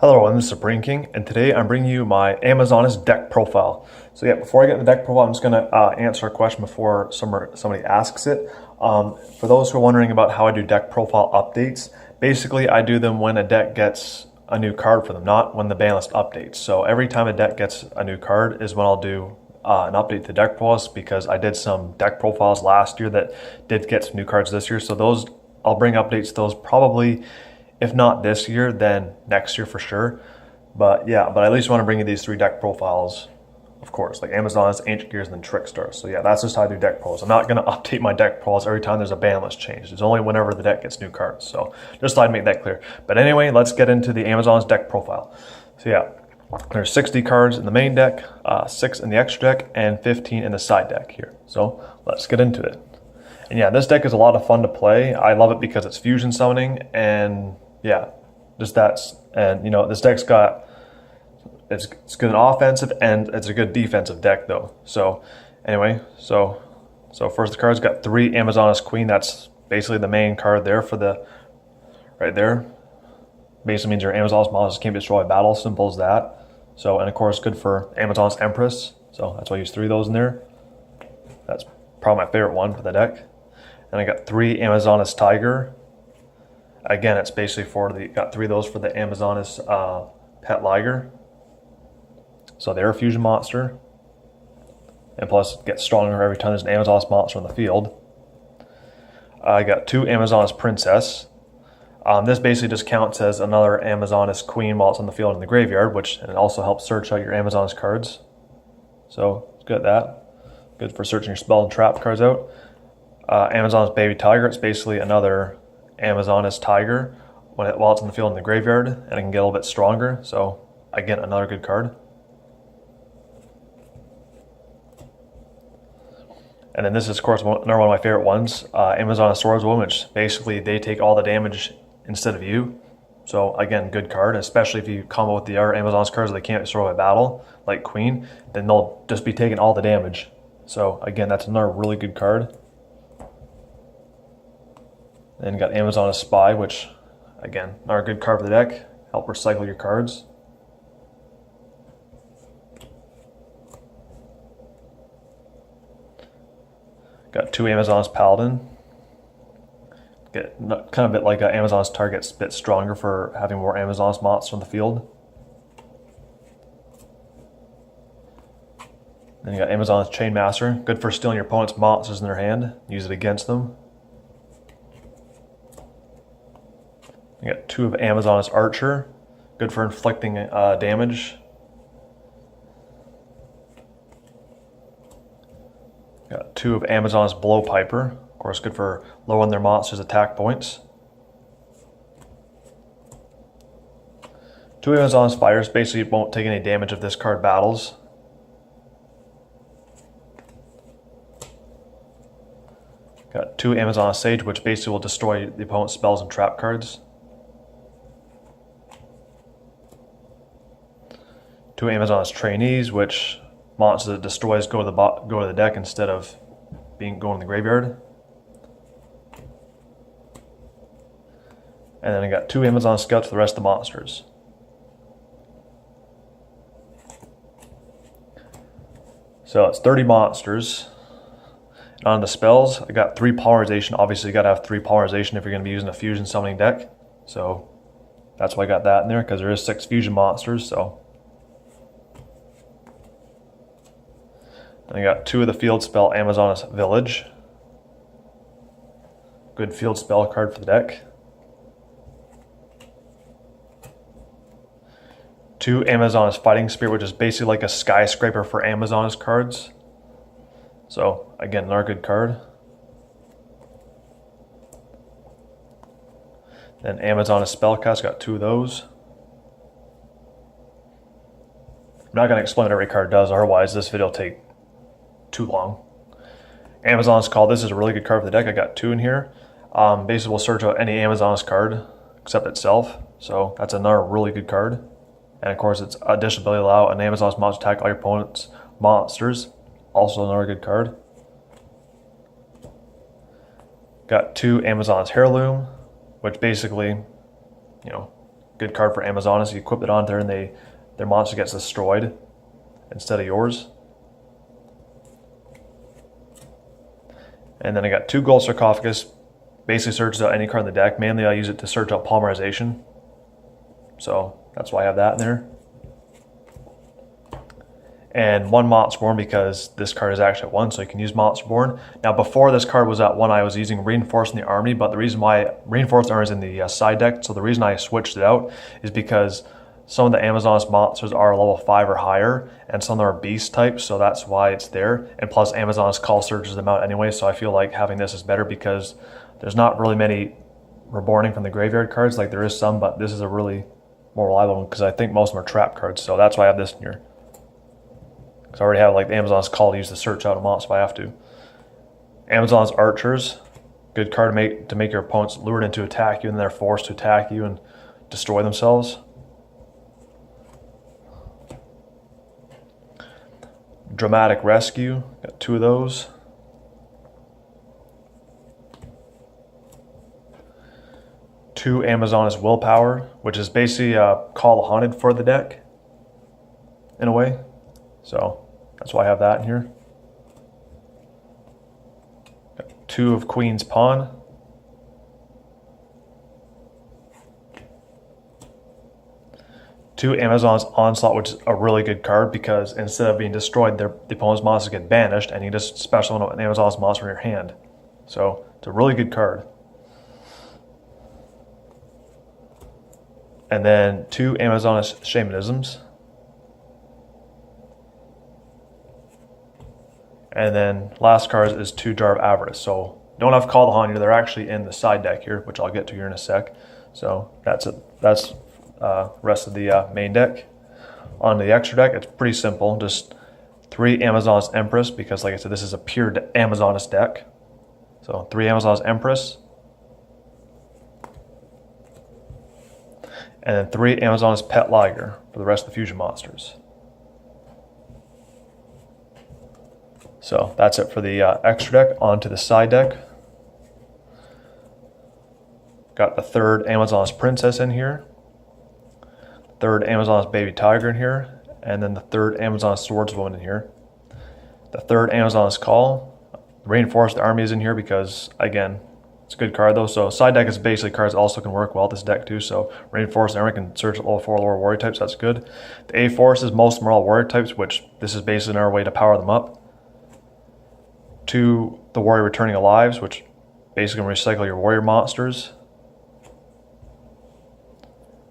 Hello everyone, this is Supreme King, and today I'm bringing you my Amazoness deck profile. So yeah, before I get into the deck profile, I'm just going to answer a question before somebody asks it. For those who are wondering about how I do deck profile updates, basically I do them when a deck gets a new card for them, not when the ban list updates. So every time a deck gets a new card is when I'll do an update to deck profiles, because I did some deck profiles last year that did get some new cards this year. So those, I'll bring updates to those probably, if not this year, then next year for sure. But yeah, but I at least want to bring you these 3 deck profiles, of course, like Amazoness, Ancient Gears, and then Trickstar. So yeah, that's just how I do deck profiles. I'm not going to update my deck profiles every time there's a ban list change. It's only whenever the deck gets new cards. So just thought I'd make that clear. But anyway, let's get into the Amazoness deck profile. So yeah, there's 60 cards in the main deck, 6 in the extra deck, and 15 in the side deck here. So let's get into it. And yeah, this deck is a lot of fun to play. I love it because it's fusion summoning, and yeah, just that's, and you know, this deck's got, it's good in offensive and it's a good defensive deck though. So anyway, so first the card's got 3 Amazoness Queen. That's basically the main card there for the, right there. Basically means your Amazoness models can't be destroyed by battle, simple as that. So, and of course good for Amazoness Empress. So that's why I use 3 of those in there. That's probably my favorite one for the deck. And I got 3 Amazoness Tiger. Again, it's basically for the, got 3 of those for the Amazoness Pet Liger. So they're a fusion monster. And plus, it gets stronger every time there's an Amazoness monster on the field. I got 2 Amazoness Princess. This basically just counts as another Amazoness Queen while it's on the field in the graveyard, which, and it also helps search out your Amazoness cards. So it's good at that. Good for searching your spell and trap cards out. Amazoness Baby Tiger, it's basically another Amazoness Tiger while it's in the field in the graveyard, and it can get a little bit stronger. So again, another good card. And then this is of course another one of my favorite ones, Amazoness Swordswoman, which basically they take all the damage instead of you. So again, good card, especially if you combo with the other Amazoness cards that they can't destroy by battle, like Queen, then they'll just be taking all the damage. So again, that's another really good card. Then you got Amazoness Spy, which, again, another good card for the deck. Help recycle your cards. Got 2 Amazoness Paladin. Get kind of a bit like Amazoness Target's a bit stronger for having more Amazoness monsters on the field. Then you got Amazoness Chainmaster, good for stealing your opponent's monsters in their hand. Use it against them. You got 2 of Amazoness Archer, good for inflicting damage. Got 2 of Amazoness Blowpiper, of course good for lowering their monsters' attack points. 2 Amazoness Fires, basically won't take any damage if this card battles. Got 2 Amazoness Sage, which basically will destroy the opponent's spells and trap cards. 2 Amazoness Trainees, which monsters that destroys go to the deck instead of going in the graveyard. And then I got 2 Amazoness Scouts for the rest of the monsters. So it's 30 monsters. And on the spells, I got 3 Polymerization. Obviously, you got to have 3 Polymerization if you're going to be using a fusion summoning deck. So that's why I got that in there, because there is 6 fusion monsters. So I got 2 of the field spell Amazoness Village. Good field spell card for the deck. 2 Amazoness Fighting Spirit, which is basically like a skyscraper for Amazoness cards. So again, another good card. Then Amazoness Spellcast, got 2 of those. I'm not going to explain what every card does, otherwise this video will take too long. Amazoness Call, this is a really good card for the deck. I got 2 in here. Basically we'll search out any Amazoness card except itself. So that's another really good card. And of course its additional ability to allow an Amazoness monster to attack all your opponent's monsters. Also another good card. Got 2 Amazoness Heirloom, which basically, you know, Good card for Amazonas. You equip it on there and their monster gets destroyed instead of yours. And then I got 2 Gold Sarcophagus. Basically searches out any card in the deck. Mainly I use it to search out Polymerization. So that's why I have that in there. And 1 Monsterborn because this card is actually at 1, so you can use Monsterborn. Now before this card was at 1, I was using Reinforcing the Army, but the reason why Reinforced the Army is in the side deck, so the reason I switched it out is because some of the Amazonas monsters are level 5 or higher, and some of them are beast types, so that's why it's there. And plus Amazonas Call searches them out anyway, so I feel like having this is better because there's not really many reborning from the graveyard cards, like there is some, but this is a really more reliable one because I think most of them are trap cards, so that's why I have this in here. Because I already have like the Amazon's Call to use to search out a monster if I have to. Amazon's Archers, good card to make your opponents lured into attack you, and they're forced to attack you and destroy themselves. Dramatic Rescue, got 2 of those. Two Amazonas Willpower, which is basically Call the Haunted for the deck, in a way. So that's why I have that in here. Got 2 of Queen's Pawn. Two Amazon's Onslaught, which is a really good card because instead of being destroyed, the opponent's monsters get banished, and you just special an Amazon's monster in your hand. So it's a really good card. And then 2 Amazonas Shamanisms. And then last card is 2 Jar of Avarice. So don't have Call the Haunted, they're actually in the side deck here, which I'll get to here in a sec. So that's it. That's rest of the main deck. On the extra deck, it's pretty simple. Just 3 Amazon's Empress, because like I said, this is a pure Amazonas deck. So 3 Amazon's Empress. And then 3 Amazon's Pet Liger for the rest of the fusion monsters. So that's it for the extra deck. On to the side deck. Got the 3rd Amazon's Princess in here. 3rd Amazon's Baby Tiger in here. And then the 3rd Amazon's Swordswoman in here. The 3rd Amazon's Call. Reinforced Army is in here because, again, it's a good card though. So side deck is basically cards that also can work well with this deck too. So Reinforced Army can search level 4 lower warrior types. That's good. The A forces, most of them are all warrior types, which this is basically our way to power them up. 2 the Warrior Returning Alives, which basically recycle your warrior monsters.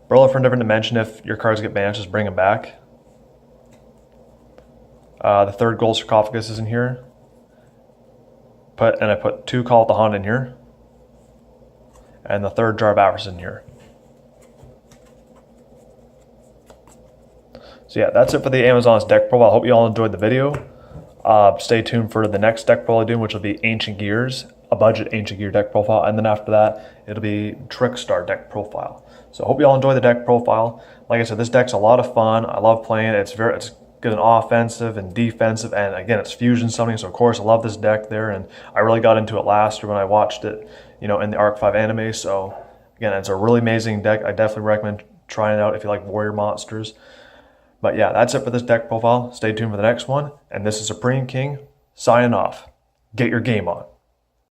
Brawler from a Different Dimension, if your cards get banished, just bring them back. The 3rd Gold Sarcophagus is in here. I put 2 Call the Haunted in here. And the 3rd Jar of Avarice in here. So yeah, that's it for the Amazon's deck profile. I hope you all enjoyed the video. Stay tuned for the next deck profile I'm doing, which will be Ancient Gears, a budget Ancient Gear deck profile, and then after that, it'll be Trickstar deck profile. So I hope you all enjoy the deck profile. Like I said, this deck's a lot of fun. I love playing it. It's good in offensive and defensive, and again, it's fusion summoning, so of course I love this deck there, and I really got into it last year when I watched it, in the Arc 5 anime. So again, it's a really amazing deck. I definitely recommend trying it out if you like warrior monsters. But yeah, that's it for this deck profile. Stay tuned for the next one, and this is Supreme King signing off. Get your game on.